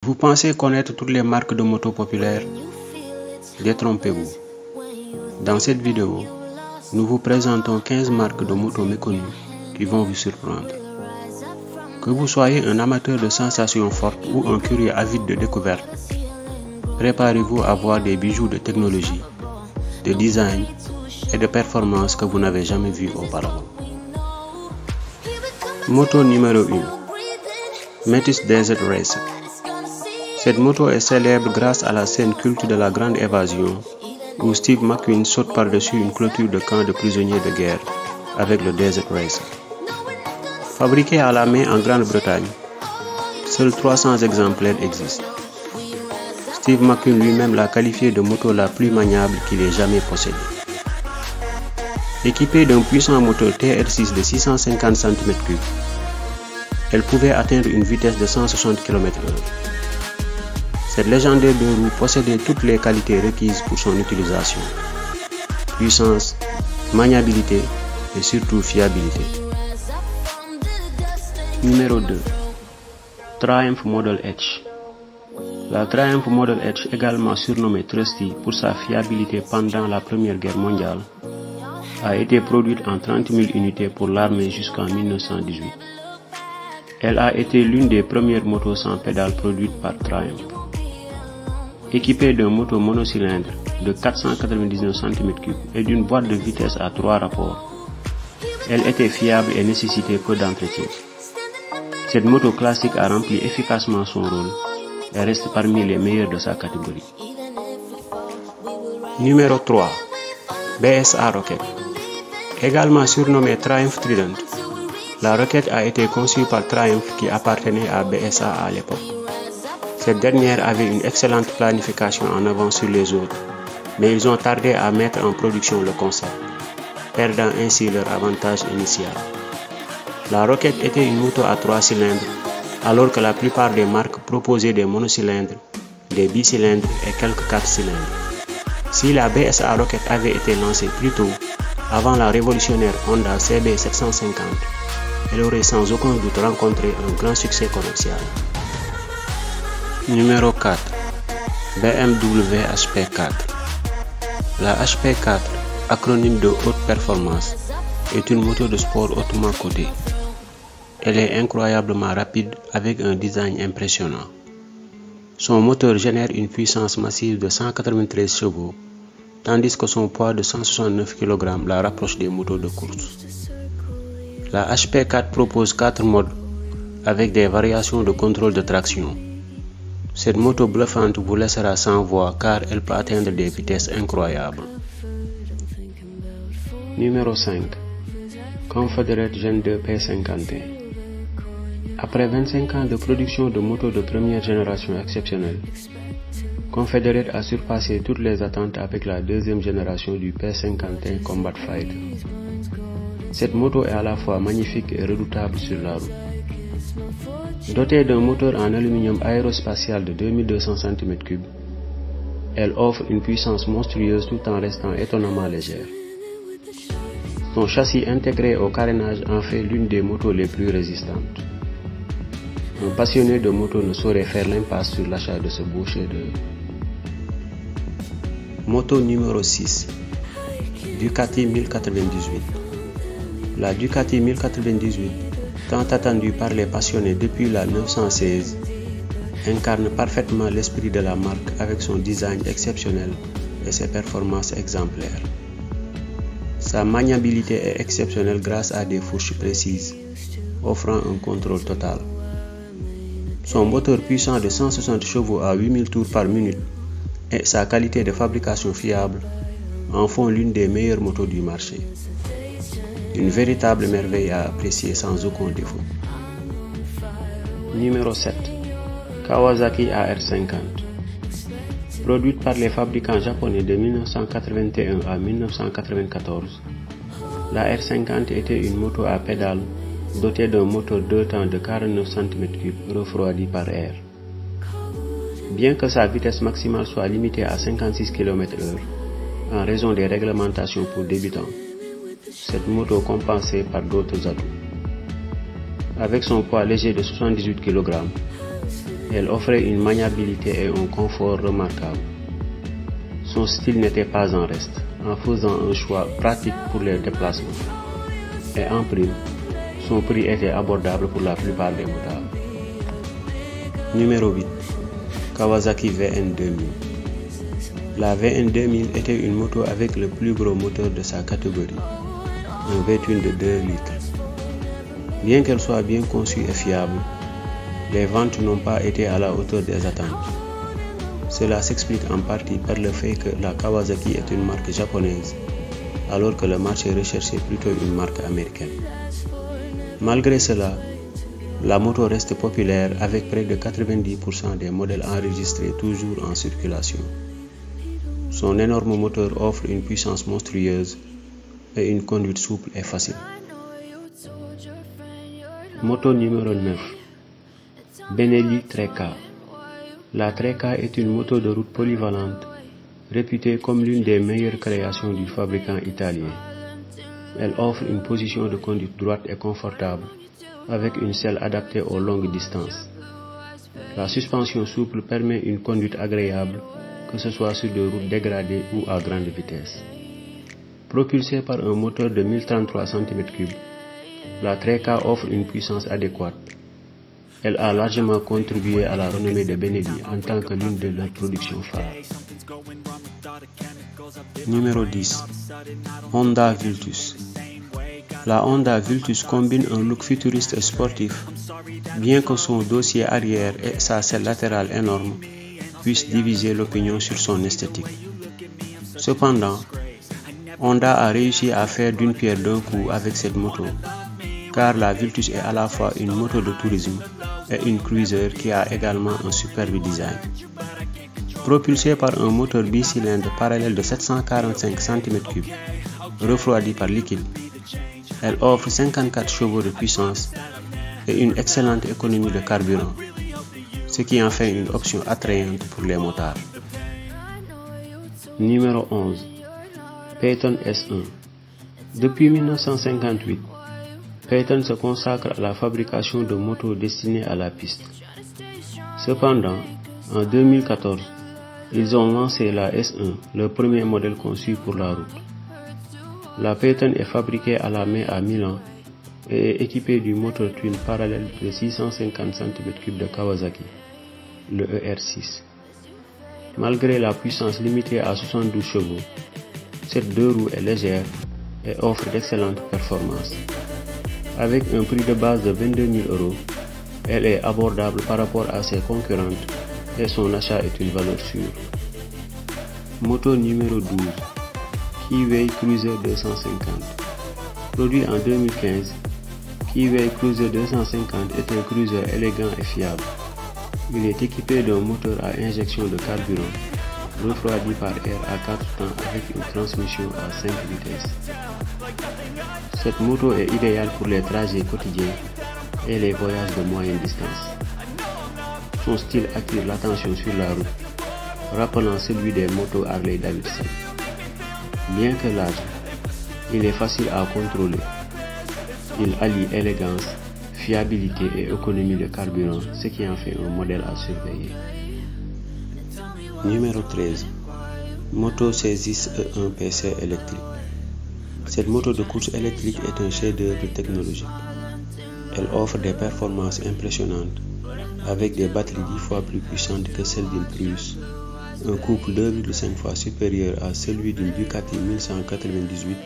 Vous pensez connaître toutes les marques de motos populaires? Détrompez-vous. Dans cette vidéo, nous vous présentons 15 marques de motos méconnues qui vont vous surprendre. Que vous soyez un amateur de sensations fortes ou un curieux avide de découvertes, préparez-vous à voir des bijoux de technologie, de design et de performance que vous n'avez jamais vu auparavant. Moto numéro 1. Métis Desert Racer. Cette moto est célèbre grâce à la scène culte de la Grande Évasion, où Steve McQueen saute par-dessus une clôture de camp de prisonniers de guerre avec le Desert Racer. Fabriquée à la main en Grande-Bretagne, seuls 300 exemplaires existent. Steve McQueen lui-même l'a qualifiée de moto la plus maniable qu'il ait jamais possédée. Équipée d'un puissant moteur TR6 de 650 cm3, elle pouvait atteindre une vitesse de 160 km/h. Cette légendaire deux roues possédait toutes les qualités requises pour son utilisation: puissance, maniabilité et surtout fiabilité. Numéro 2. Triumph Model H. La Triumph Model H, également surnommée Trusty pour sa fiabilité pendant la Première Guerre mondiale, a été produite en 30 000 unités pour l'armée jusqu'en 1918. Elle a été l'une des premières motos sans pédale produites par Triumph. Équipée d'un moteur monocylindre de 499 cm3 et d'une boîte de vitesse à 3 rapports, elle était fiable et nécessitait peu d'entretien. Cette moto classique a rempli efficacement son rôle et reste parmi les meilleures de sa catégorie. Numéro 3. BSA Rocket. Également surnommée Triumph Trident, la Rocket a été conçue par Triumph qui appartenait à BSA à l'époque. Cette dernière avait une excellente planification en avance sur les autres, mais ils ont tardé à mettre en production le concept, perdant ainsi leur avantage initial. La Rocket était une moto à 3 cylindres, alors que la plupart des marques proposaient des monocylindres, des bicylindres et quelques 4 cylindres. Si la BSA Rocket avait été lancée plus tôt, avant la révolutionnaire Honda CB750, elle aurait sans aucun doute rencontré un grand succès commercial. Numéro 4. BMW HP4. La HP4, acronyme de haute performance, est une moto de sport hautement cotée. Elle est incroyablement rapide avec un design impressionnant. Son moteur génère une puissance massive de 193 chevaux, tandis que son poids de 169 kg la rapproche des motos de course. La HP4 propose 4 modes avec des variations de contrôle de traction. Cette moto bluffante vous laissera sans voix car elle peut atteindre des vitesses incroyables. Numéro 5. Confederate Gen 2 P51. Après 25 ans de production de motos de première génération exceptionnelle, Confederate a surpassé toutes les attentes avec la deuxième génération du P51 Combat Fighter. Cette moto est à la fois magnifique et redoutable sur la route. Dotée d'un moteur en aluminium aérospatial de 2200 cm3, elle offre une puissance monstrueuse tout en restant étonnamment légère. Son châssis intégré au carénage en fait l'une des motos les plus résistantes. Un passionné de moto ne saurait faire l'impasse sur l'achat de ce beau chef-d'œuvre. Moto numéro 6. Ducati 1098. La Ducati 1098, tant attendue par les passionnés depuis la 916, incarne parfaitement l'esprit de la marque avec son design exceptionnel et ses performances exemplaires. Sa maniabilité est exceptionnelle grâce à des fourches précises, offrant un contrôle total. Son moteur puissant de 160 chevaux à 8000 tours par minute et sa qualité de fabrication fiable en font l'une des meilleures motos du marché. Une véritable merveille à apprécier sans aucun défaut. Numéro 7. Kawasaki AR50. Produite par les fabricants japonais de 1981 à 1994, la R50 était une moto à pédales dotée d'un moteur 2 temps de 49 cm3 refroidi par air. Bien que sa vitesse maximale soit limitée à 56 km/h en raison des réglementations pour débutants, cette moto compensée par d'autres atouts. Avec son poids léger de 78 kg, Elle offrait une maniabilité et un confort remarquables. Son style n'était pas en reste, en faisant un choix pratique pour les déplacements. Et en prime, son prix était abordable pour la plupart des motards. Numéro 8. Kawasaki VN 2000. La VN 2000 était une moto avec le plus gros moteur de sa catégorie, un V-twin de 2 litres. Bien qu'elle soit bien conçue et fiable, les ventes n'ont pas été à la hauteur des attentes. Cela s'explique en partie par le fait que la Kawasaki est une marque japonaise, alors que le marché recherchait plutôt une marque américaine. Malgré cela, la moto reste populaire avec près de 90% des modèles enregistrés toujours en circulation. Son énorme moteur offre une puissance monstrueuse et une conduite souple et facile. Moto numéro 9. Benelli Treca. La Treca est une moto de route polyvalente, réputée comme l'une des meilleures créations du fabricant italien. Elle offre une position de conduite droite et confortable, avec une selle adaptée aux longues distances. La suspension souple permet une conduite agréable, que ce soit sur des routes dégradées ou à grande vitesse. Propulsée par un moteur de 1033 cm3, la Treca offre une puissance adéquate. Elle a largement contribué à la renommée de Benelli en tant que l'une de leurs productions phares. Numéro 10. Honda Vultus. La Honda Vultus combine un look futuriste et sportif, bien que son dossier arrière et sa selle latérale énorme puissent diviser l'opinion sur son esthétique. Cependant, Honda a réussi à faire d'une pierre deux coups avec cette moto, car la Vultus est à la fois une moto de tourisme et une cruiser qui a également un superbe design. Propulsée par un moteur bicylindre parallèle de 745 cm3, refroidi par liquide, elle offre 54 chevaux de puissance et une excellente économie de carburant, ce qui en fait une option attrayante pour les motards. Numéro 11. Phaeton S1. Depuis 1958, Phaeton se consacre à la fabrication de motos destinées à la piste. Cependant, en 2014, ils ont lancé la S1, le premier modèle conçu pour la route. La Phaeton est fabriquée à la main à Milan et est équipée du moteur twin parallèle de 650 cm3 de Kawasaki, le ER6. Malgré la puissance limitée à 72 chevaux, cette deux roues est légère et offre d'excellentes performances. Avec un prix de base de 22 000 €, elle est abordable par rapport à ses concurrentes et son achat est une valeur sûre. Moto numéro 12. Keyway Cruiser 250. Produit en 2015, Keyway Cruiser 250 est un cruiser élégant et fiable. Il est équipé d'un moteur à injection de carburant, refroidi par air à 4 temps avec une transmission à 5 vitesses. Cette moto est idéale pour les trajets quotidiens et les voyages de moyenne distance. Son style attire l'attention sur la route, rappelant celui des motos Harley-Davidson. Bien que large, il est facile à contrôler. Il allie élégance, fiabilité et économie de carburant, ce qui en fait un modèle à surveiller. Numéro 13. Moto C6 E1 PC électrique. Cette moto de course électrique est un chef-d'œuvre technologique. Elle offre des performances impressionnantes, avec des batteries 10 fois plus puissantes que celles d'une Prius, un couple 2,5 fois supérieur à celui d'une Ducati 1198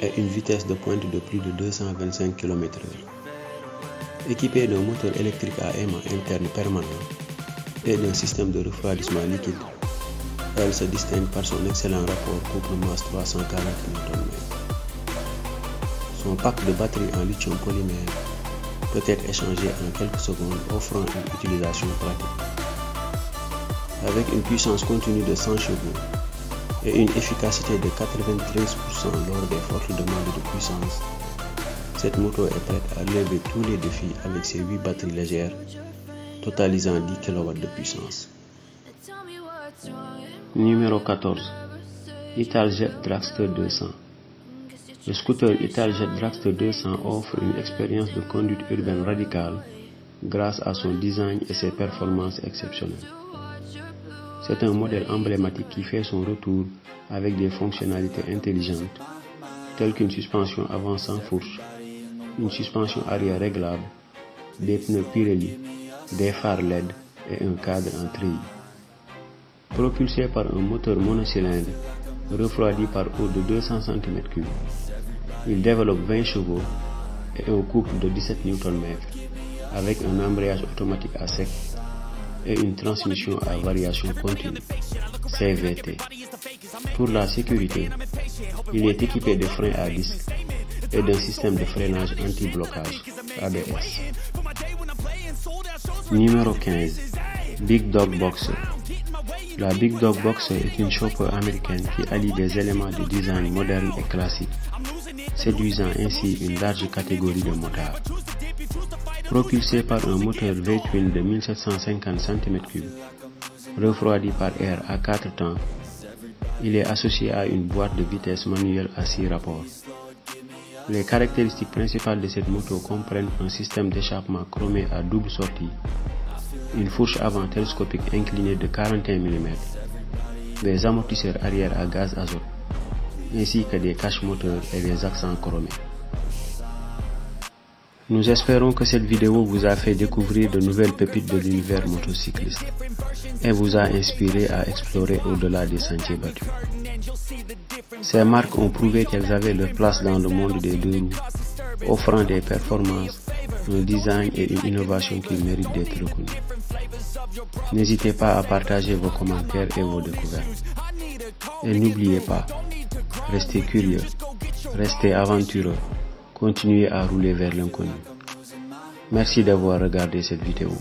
et une vitesse de pointe de plus de 225 km/h. Équipée d'un moteur électrique à aimant interne permanent et d'un système de refroidissement liquide, elle se distingue par son excellent rapport couple-masse 340 Nm. Son pack de batterie en lithium polymère peut être échangé en quelques secondes, offrant une utilisation pratique. Avec une puissance continue de 100 chevaux et une efficacité de 93% lors des fortes demandes de puissance, cette moto est prête à relever tous les défis avec ses 8 batteries légères, totalisant 10 kW de puissance. Numéro 14. Italjet Dragster 200. Le scooter Italjet Dragster 200 offre une expérience de conduite urbaine radicale grâce à son design et ses performances exceptionnelles. C'est un modèle emblématique qui fait son retour avec des fonctionnalités intelligentes telles qu'une suspension avant sans fourche, une suspension arrière réglable, des pneus Pirelli, des phares LED et un cadre en treillis. Propulsé par un moteur monocylindre refroidi par eau de 200 cm3, il développe 20 chevaux et un couple de 17 Nm avec un embrayage automatique à sec et une transmission à variation continue, CVT. Pour la sécurité, il est équipé de freins à disque et d'un système de freinage anti-blocage, ABS. Numéro 15. Big Dog Boxer. La Big Dog Boxer est une chopper américaine qui allie des éléments de design moderne et classique, séduisant ainsi une large catégorie de motards. Propulsé par un moteur V-twin de 1750 cm3, refroidi par air à 4 temps, il est associé à une boîte de vitesse manuelle à 6 rapports. Les caractéristiques principales de cette moto comprennent un système d'échappement chromé à double sortie, une fourche avant télescopique inclinée de 41 mm, des amortisseurs arrière à gaz azote, ainsi que des caches moteurs et des accents chromés. Nous espérons que cette vidéo vous a fait découvrir de nouvelles pépites de l'univers motocycliste et vous a inspiré à explorer au-delà des sentiers battus. Ces marques ont prouvé qu'elles avaient leur place dans le monde des deux roues, offrant des performances, un design et une innovation qui méritent d'être reconnues. N'hésitez pas à partager vos commentaires et vos découvertes. Et n'oubliez pas, restez curieux, restez aventureux, continuez à rouler vers l'inconnu. Merci d'avoir regardé cette vidéo.